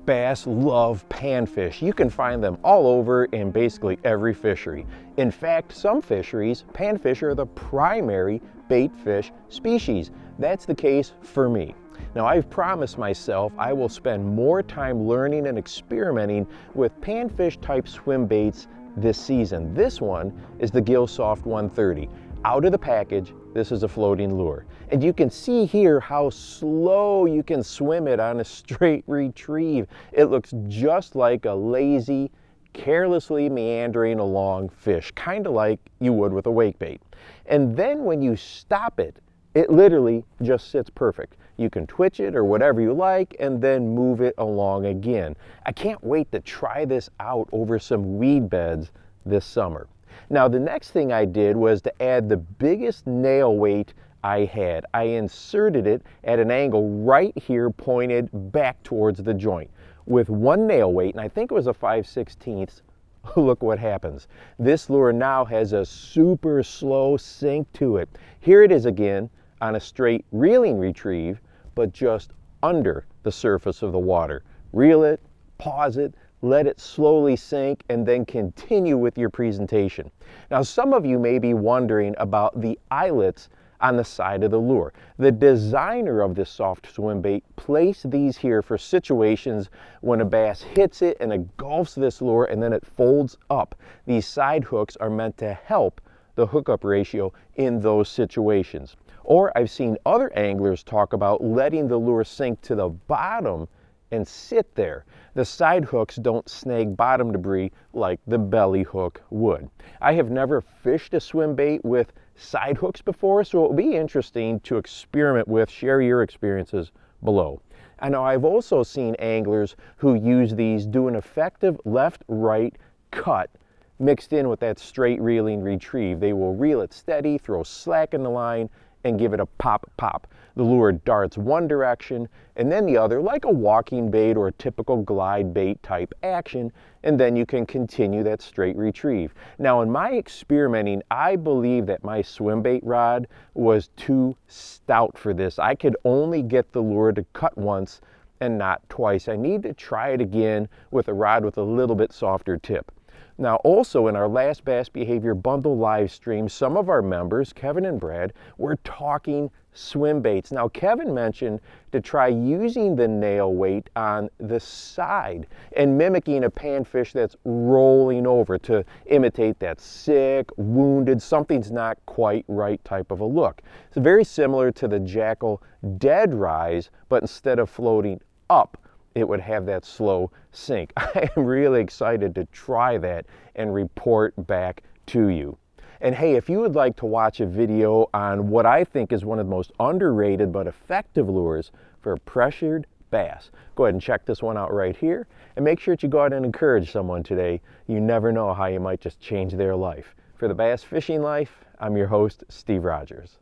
Bass love panfish. You can find them all over in basically every fishery. In fact, some fisheries, panfish are the primary bait fish species. That's the case for me. Now, I've promised myself I will spend more time learning and experimenting with panfish type swim baits this season. This one is the Gillsoft 130. Out of the package, this is a floating lure. And you can see here how slow you can swim it on a straight retrieve. It looks just like a lazy, carelessly meandering along fish, kind of like you would with a wake bait. And then when you stop it, it literally just sits perfect. You can twitch it or whatever you like and then move it along again. I can't wait to try this out over some weed beds this summer. Now, the next thing I did was to add the biggest nail weight I had. I inserted it at an angle right here pointed back towards the joint with one nail weight, and I think it was a 5/16. Look what happens. This lure now has a super slow sink to it. Here it is again on a straight reeling retrieve, but just under the surface of the water. Reel it, pause it, let it slowly sink, and then continue with your presentation. Now, some of you may be wondering about the eyelets on the side of the lure. The designer of this soft swim bait placed these here for situations when a bass hits it and engulfs this lure and then it folds up. These side hooks are meant to help the hookup ratio in those situations. Or I've seen other anglers talk about letting the lure sink to the bottom and sit there. The side hooks don't snag bottom debris like the belly hook would. I have never fished a swim bait with side hooks before, so it will be interesting to experiment with. Share your experiences below. I know I've also seen anglers who use these do an effective left-right cut mixed in with that straight reeling retrieve. They will reel it steady, throw slack in the line, and give it a pop, pop. The lure darts one direction and then the other like a walking bait or a typical glide bait type action, and then you can continue that straight retrieve. Now, in my experimenting, I believe that my swim bait rod was too stout for this. I could only get the lure to cut once and not twice. I need to try it again with a rod with a little bit softer tip. Now, also in our last Bass Behavior Bundle live stream, some of our members, Kevin and Brad, were talking swim baits. Now, Kevin mentioned to try using the nail weight on the side and mimicking a panfish that's rolling over to imitate that sick, wounded, something's not quite right type of a look. It's very similar to the Jackal dead rise, but instead of floating up, it would have that slow sink. I am really excited to try that and report back to you. And hey, if you would like to watch a video on what I think is one of the most underrated but effective lures for pressured bass, go ahead and check this one out right here. And make sure that you go out and encourage someone today. You never know how you might just change their life. For the Bass Fishing Life, I'm your host, Steve Rogers.